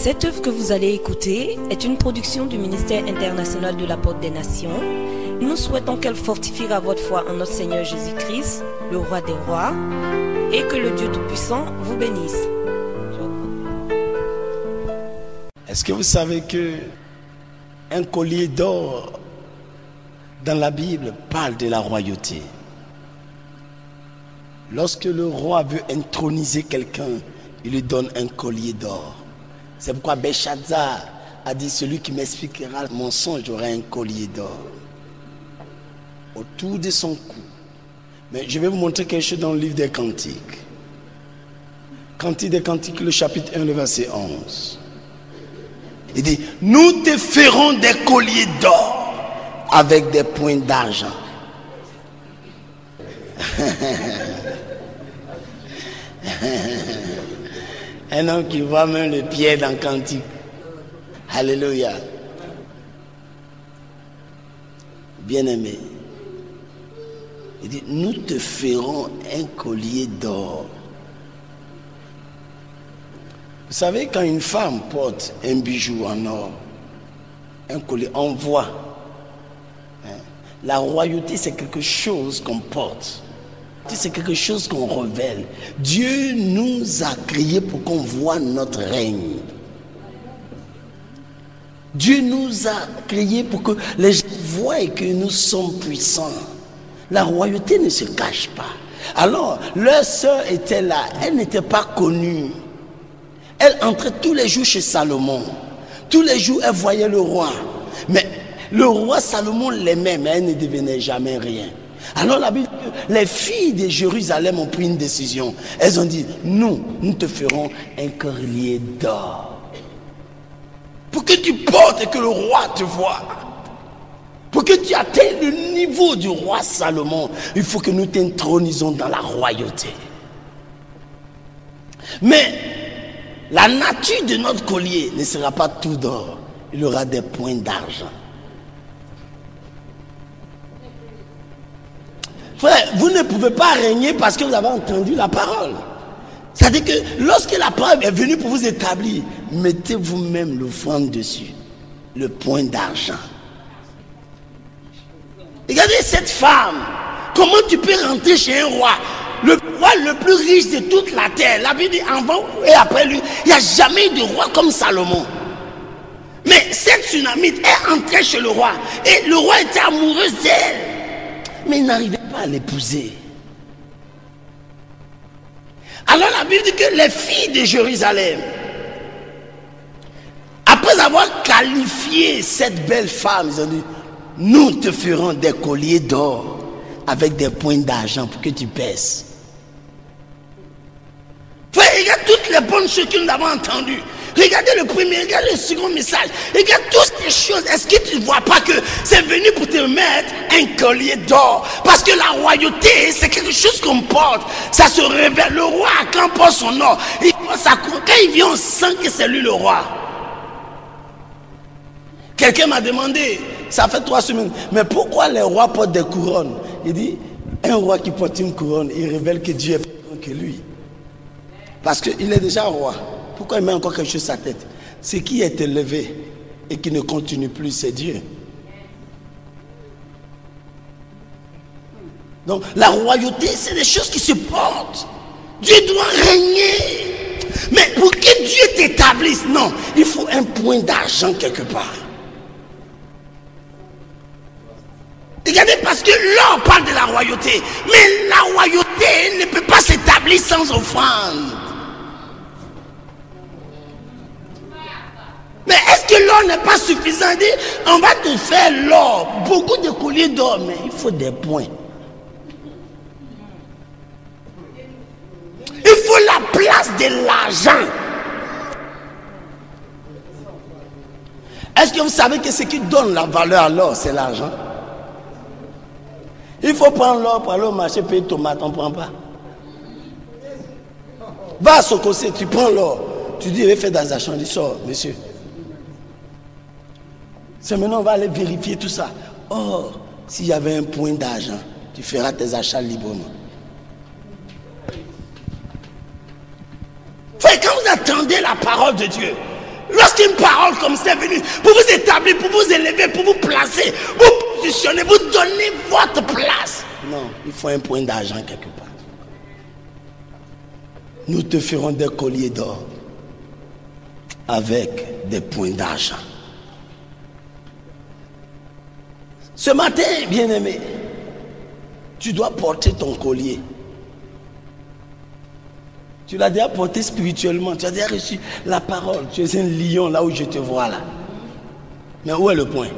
Cette œuvre que vous allez écouter est une production du ministère international de la Porte des Nations. Nous souhaitons qu'elle fortifiera votre foi en notre Seigneur Jésus-Christ, le Roi des Rois, et que le Dieu Tout-Puissant vous bénisse. Est-ce que vous savez que un collier d'or dans la Bible parle de la royauté? Lorsque le roi veut introniser quelqu'un, il lui donne un collier d'or. C'est pourquoi Belshazzar a dit: celui qui m'expliquera mon songe aura un collier d'or autour de son cou. Mais je vais vous montrer quelque chose dans le livre des Cantiques. Cantique des Cantiques, le chapitre 1, le verset 11. Il dit: nous te ferons des colliers d'or avec des points d'argent. Un homme qui voit même le pied dans le Cantique. Alléluia. Bien-aimé, il dit: nous te ferons un collier d'or. Vous savez, quand une femme porte un bijou en or, un collier, on voit. La royauté, c'est quelque chose qu'on porte. C'est quelque chose qu'on révèle. Dieu nous a créés pour qu'on voit notre règne. Dieu nous a créés pour que les gens voient que nous sommes puissants. La royauté ne se cache pas. Alors, leur sœur était là. Elle n'était pas connue. Elle entrait tous les jours chez Salomon. Tous les jours, elle voyait le roi. Mais le roi Salomon l'aimait, mais elle ne devenait jamais rien. Alors la Bible dit que les filles de Jérusalem ont pris une décision. Elles ont dit: nous te ferons un collier d'or. Pour que tu portes et que le roi te voie. Pour que tu atteignes le niveau du roi Salomon, il faut que nous t'intronisons dans la royauté. Mais la nature de notre collier ne sera pas tout d'or. Il y aura des points d'argent. Frère, vous ne pouvez pas régner parce que vous avez entendu la parole. C'est-à-dire que lorsque la parole est venue pour vous établir, mettez vous-même l'offrande dessus, le point d'argent. Regardez cette femme. Comment tu peux rentrer chez un roi, le roi le plus riche de toute la terre? La Bible dit avant et après lui, il n'y a jamais eu de roi comme Salomon. Mais cette Sunamite est entrée chez le roi et le roi était amoureux d'elle. Mais il n'arrivait pas à l'épouser. Alors la Bible dit que les filles de Jérusalem, après avoir qualifié cette belle femme, ils ont dit: nous te ferons des colliers d'or avec des points d'argent pour que tu pèses. Frère, regarde toutes les bonnes choses que nous avons entendues. Regardez le premier, regardez le second message. Regarde toutes ces choses. Est-ce que tu ne vois pas que c'est venu pour te mettre un collier d'or? Parce que la royauté, c'est quelque chose qu'on porte. Ça se révèle. Le roi, quand on porte son or, quand il vient, on sent que c'est lui le roi. Quelqu'un m'a demandé, ça fait 3 semaines, mais pourquoi les rois portent des couronnes? Il dit: un roi qui porte une couronne, il révèle que Dieu est plus grand que lui. Parce qu'il est déjà roi. Pourquoi il met encore quelque chose sur sa tête? Ce qui est élevé et qui ne continue plus, c'est Dieu. Donc la royauté, c'est des choses qui se portent. Dieu doit régner. Mais pour que Dieu t'établisse, non, il faut un point d'argent quelque part. Regardez, parce que l'or parle de la royauté. Mais la royauté ne peut pas s'établir sans offrande. Mais est-ce que l'or n'est pas suffisant? On va te faire l'or, beaucoup de colliers d'or, mais il faut des points. Il faut la place de l'argent. Est-ce que vous savez que ce qui donne la valeur à l'or, c'est l'argent? Il faut prendre l'or pour aller au marché, payer tomates, on ne prend pas. Va à Sokosé, tu prends l'or. Tu dis: il va faire dans un champ, il sort, monsieur. C'est maintenant on va aller vérifier tout ça. Or, s'il y avait un point d'argent, tu feras tes achats librement. Frère, quand vous attendez la parole de Dieu, Lorsqu'une parole comme ça est venue, pour vous établir, pour vous élever, pour vous placer, vous positionner, vous donner votre place. Non, il faut un point d'argent quelque part. Nous te ferons des colliers d'or avec des points d'argent. Ce matin, bien-aimé, tu dois porter ton collier. Tu l'as déjà porté spirituellement. Tu as déjà reçu la parole. Tu es un lion là où je te vois là. Mais où est le point?